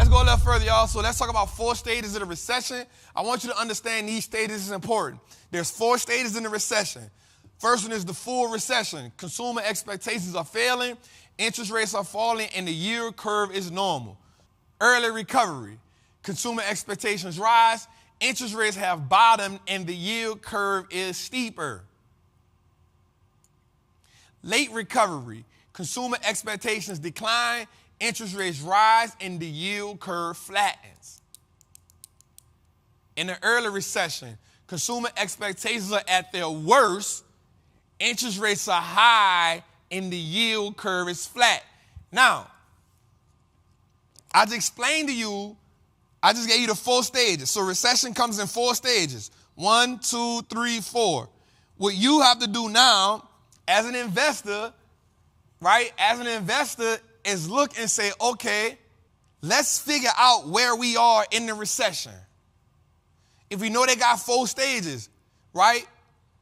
let's go a little further, y'all. So let's talk about 4 stages of the recession. I want you to understand these stages is important. There's 4 stages in the recession. First one is the full recession. Consumer expectations are failing, interest rates are falling, and the yield curve is normal. Early recovery. Consumer expectations rise, interest rates have bottomed, and the yield curve is steeper. Late recovery. Consumer expectations decline, interest rates rise, and the yield curve flattens. In the early recession, consumer expectations are at their worst, interest rates are high, and the yield curve is flat. Now, I just explained to you, I just gave you the 4 stages. So recession comes in 4 stages. 1, 2, 3, 4. What you have to do now as an investor, right? As an investor is look and say, okay, let's figure out where we are in the recession. If we know they got 4 stages, right?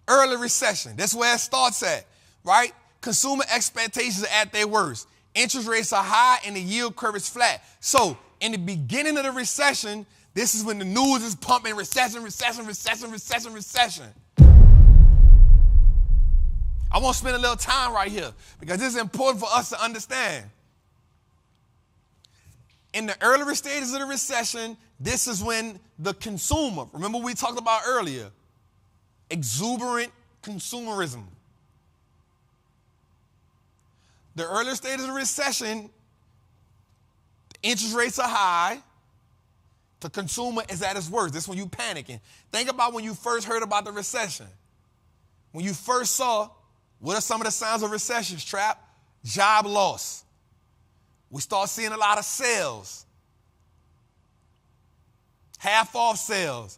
Early recession, that's where it starts at, right? Consumer expectations are at their worst. Interest rates are high and the yield curve is flat. So in the beginning of the recession, this is when the news is pumping recession, recession, recession, recession, recession. I want to spend a little time right here because this is important for us to understand. In the earlier stages of the recession, this is when the consumer, remember we talked about earlier, exuberant consumerism. The earlier stages of the recession, interest rates are high. The consumer is at its worst. This is when you're panicking. Think about when you first heard about the recession. When you first saw, what are some of the signs of recessions, Trap? Job loss. We start seeing a lot of sales. Half off sales.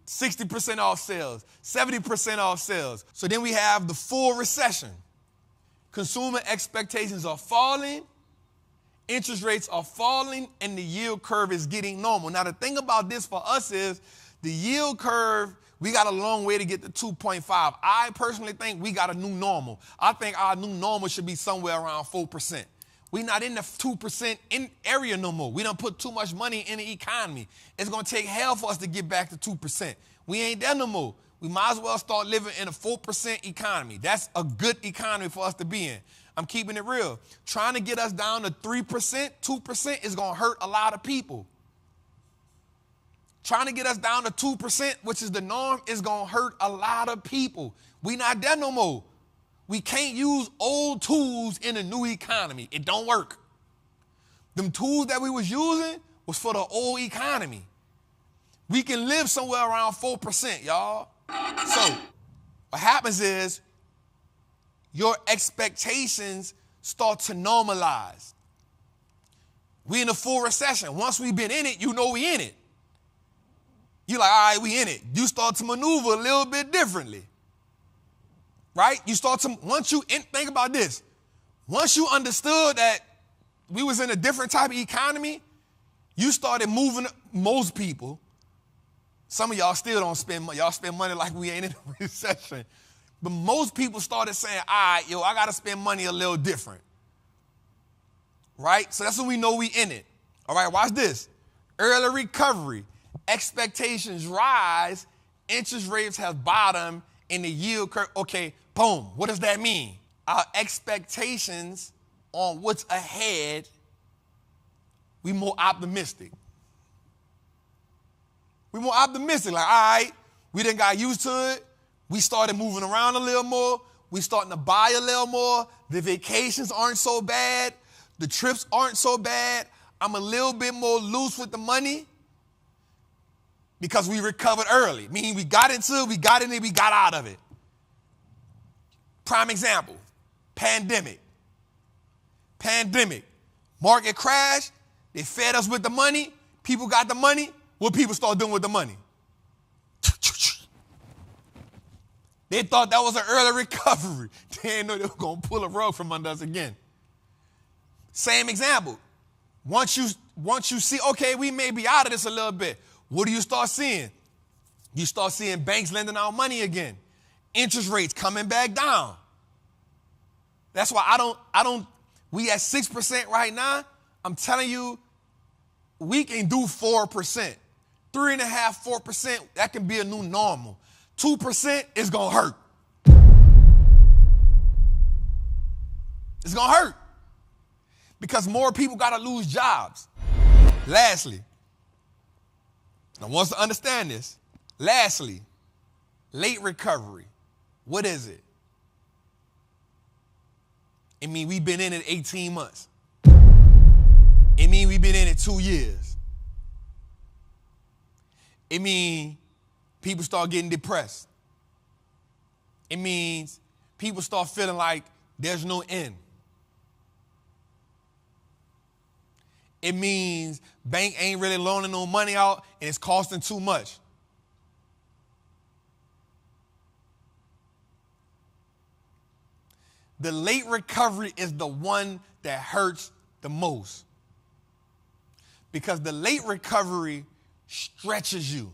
60% off sales. 70% off sales. So then we have the full recession. Consumer expectations are falling. Interest rates are falling and the yield curve is getting normal. Now, the thing about this for us is the yield curve, we got a long way to get to 2.5. I personally think we got a new normal. I think our new normal should be somewhere around 4%. We're not in the 2% area no more. We done put too much money in the economy. It's going to take hell for us to get back to 2%. We ain't there no more. We might as well start living in a 4% economy. That's a good economy for us to be in. I'm keeping it real. Trying to get us down to 3%, 2% is going to hurt a lot of people. Trying to get us down to 2%, which is the norm, is going to hurt a lot of people. We not there no more. We can't use old tools in a new economy. It don't work. Them tools that we was using was for the old economy. We can live somewhere around 4%, y'all. So what happens is your expectations start to normalize. We in a full recession. Once we've been in it, you know we in it. You're like, all right, we in it. You start to maneuver a little bit differently. Right? You start to, think about this. Once you understood that we was in a different type of economy, you started moving, most people, some of y'all still don't spend money. Y'all spend money like we ain't in a recession. But most people started saying, all right, yo, I got to spend money a little different. Right? So that's when we know we in it. All right, watch this. Early recovery. Expectations rise. Interest rates have bottomed in the yield curve. Okay, boom. What does that mean? Our expectations on what's ahead, we more optimistic. We more optimistic. Like, all right, we done got used to it. We started moving around a little more. We starting to buy a little more. The vacations aren't so bad. The trips aren't so bad. I'm a little bit more loose with the money because we recovered early. Meaning we got into it, we got in it, we got out of it. Prime example, pandemic. Market crash, they fed us with the money. People got the money. What people start doing with the money? They thought that was an early recovery. They didn't know they were going to pull a rug from under us again. Same example. Once you see, okay, we may be out of this a little bit, what do you start seeing? You start seeing banks lending out money again. Interest rates coming back down. That's why we at 6% right now. I'm telling you, we can do 4%. 3.5%, 4%, that can be a new normal. 2% is gonna hurt. It's gonna hurt because more people gotta lose jobs. Lastly, I want us to understand this. Lastly, late recovery. What is it? It means we've been in it 18 months. It means we've been in it 2 years. It means people start getting depressed. It means people start feeling like there's no end. It means bank ain't really loaning no money out and it's costing too much. The late recovery is the one that hurts the most because the late recovery stretches you.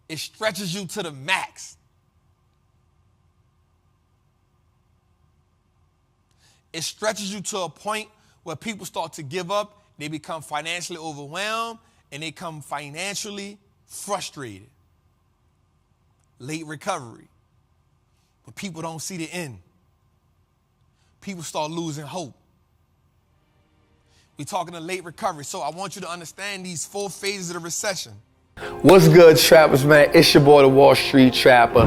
It stretches you to the max. It stretches you to a point where people start to give up, they become financially overwhelmed, and they become financially frustrated. Late recovery. When people don't see the end, people start losing hope. We're talking to late recovery. So I want you to understand these 4 phases of the recession. What's good, trappers, man? It's your boy, the Wallstreet Trapper.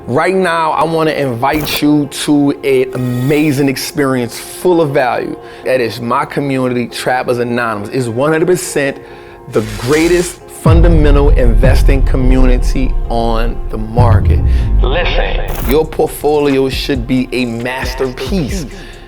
Right now, I want to invite you to an amazing experience full of value. That is my community, Trappers Anonymous. It's 100% the greatest fundamental investing community on the market. Listen, your portfolio should be a masterpiece.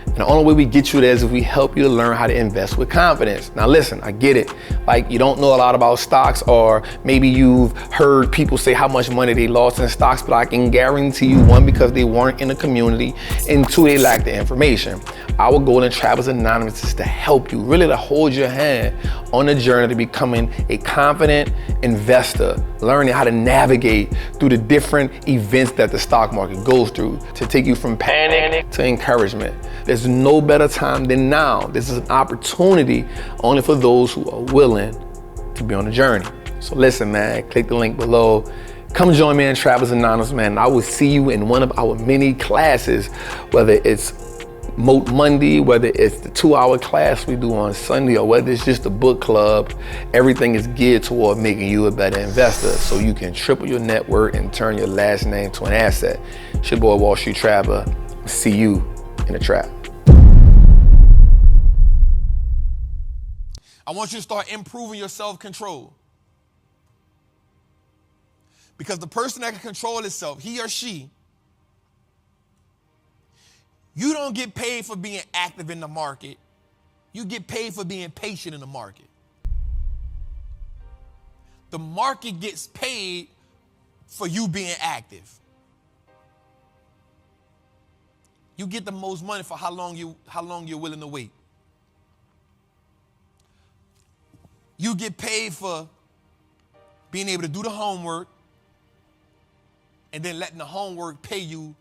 And the only way we get you there is if we help you to learn how to invest with confidence. Now listen, I get it. Like you don't know a lot about stocks, or maybe you've heard people say how much money they lost in stocks, but I can guarantee you, 1, because they weren't in the community, and 2, they lack the information. Our goal in Trappers Anonymous is to help you, really to hold your hand on the journey to becoming a confident investor, learning how to navigate through the different events that the stock market goes through to take you from panic to encouragement. There's no better time than now. This is an opportunity only for those who are willing to be on the journey. So listen, man, click the link below. Come join me in Trappers Anonymous, man. I will see you in one of our many classes, whether it's Moat Monday, whether it's the 2-hour class we do on Sunday, or whether it's just a book club. Everything is geared toward making you a better investor so you can triple your net worth and turn your last name to an asset. It's your boy, Wall Street Trapper. See you in the trap. I want you to start improving your self-control. Because the person that can control itself, he or she, you don't get paid for being active in the market. You get paid for being patient in the market. The market gets paid for you being active. You get the most money for how long you're willing to wait. You get paid for being able to do the homework and then letting the homework pay you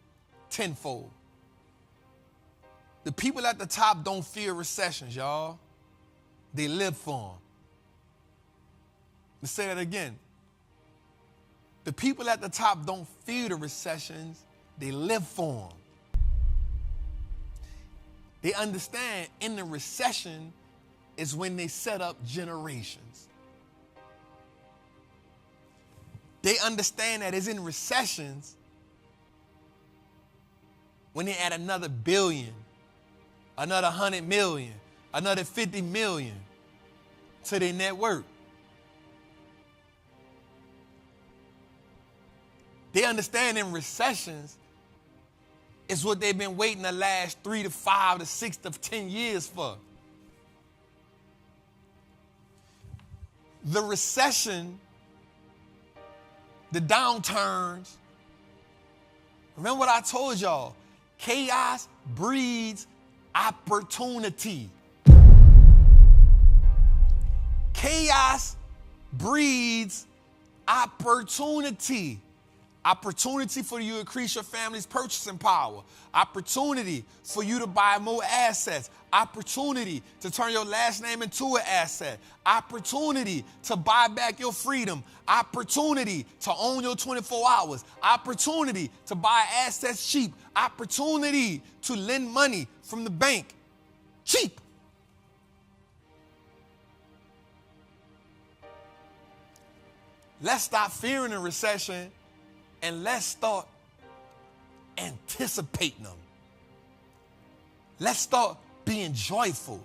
tenfold. The people at the top don't fear recessions, y'all. They live for them. Let's say that again. The people at the top don't fear the recessions. They live for them. They understand in the recession is when they set up generations. They understand that it's in recessions when they add another billion, another 100 million, another 50 million to their net worth. They understand in recessions is what they've been waiting the last 3 to 5 to 6 to 10 years for. The recession, the downturns, remember what I told y'all, chaos breeds opportunity. Chaos breeds opportunity. Opportunity for you to increase your family's purchasing power. Opportunity for you to buy more assets. Opportunity to turn your last name into an asset. Opportunity to buy back your freedom. Opportunity to own your 24 hours. Opportunity to buy assets cheap. Opportunity to lend money from the bank cheap. Let's stop fearing a recession and let's start anticipating them. Let's start being joyful.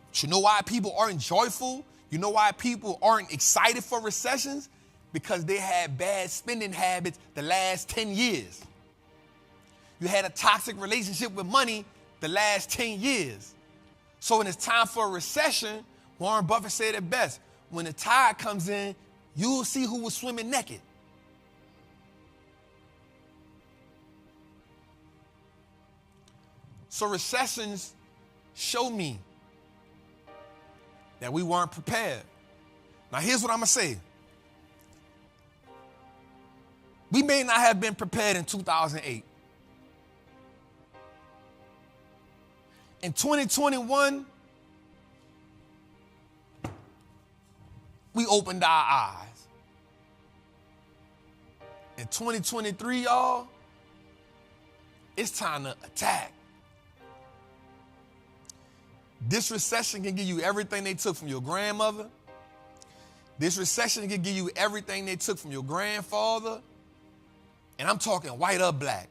But you know why people aren't joyful? You know why people aren't excited for recessions? Because they had bad spending habits the last 10 years. You had a toxic relationship with money the last 10 years. So when it's time for a recession, Warren Buffett said it best. When the tide comes in, you'll see who was swimming naked. So recessions show me that we weren't prepared. Now here's what I'm gonna say. We may not have been prepared in 2008. In 2021, we opened our eyes. In 2023, y'all, it's time to attack. This recession can give you everything they took from your grandmother. This recession can give you everything they took from your grandfather. And I'm talking white or black.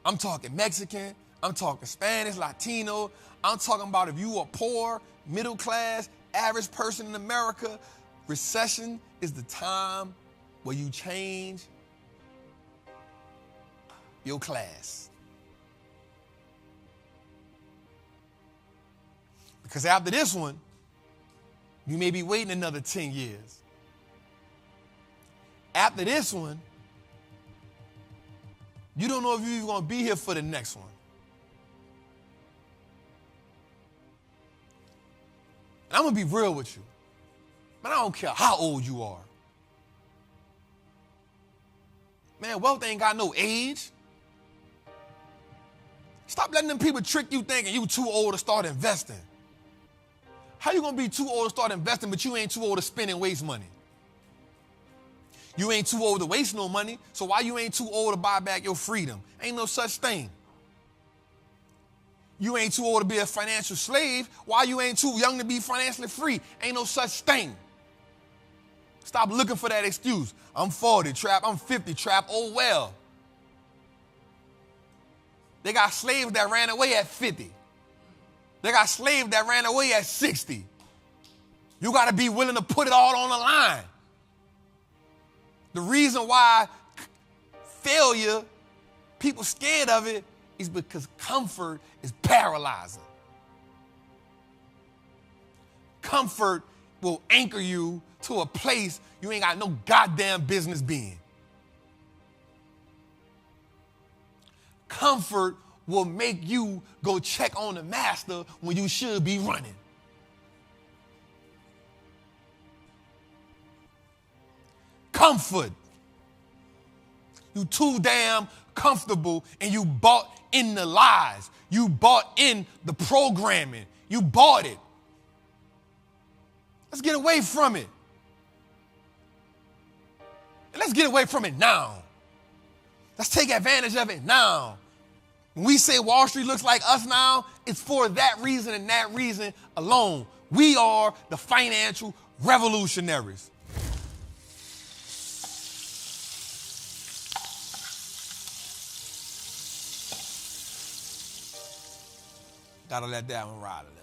I'm talking Mexican. I'm talking Spanish, Latino. I'm talking about if you are poor, middle class, average person in America, recession is the time where you change your class. Because after this one, you may be waiting another 10 years. After this one, you don't know if you're even going to be here for the next one. And I'm going to be real with you. Man, I don't care how old you are. Man, wealth ain't got no age. Stop letting them people trick you thinking you too old to start investing. How you gonna be too old to start investing, but you ain't too old to spend and waste money? You ain't too old to waste no money, so why you ain't too old to buy back your freedom? Ain't no such thing. You ain't too old to be a financial slave. Why you ain't too young to be financially free? Ain't no such thing. Stop looking for that excuse. I'm 40, Trap. I'm 50, Trap. Oh, well. They got slaves that ran away at 50. They got slaves that ran away at 60. You got to be willing to put it all on the line. The reason why failure, people scared of it, is because comfort is paralyzing. Comfort will anchor you to a place you ain't got no goddamn business being. Comfort will make you go check on the master when you should be running. Comfort. You too damn comfortable and you bought in the lies. You bought in the programming. You bought it. Let's get away from it. And let's get away from it now. Let's take advantage of it now. When we say Wall Street looks like us now, it's for that reason and that reason alone. We are the financial revolutionaries. Gotta let that one ride a little.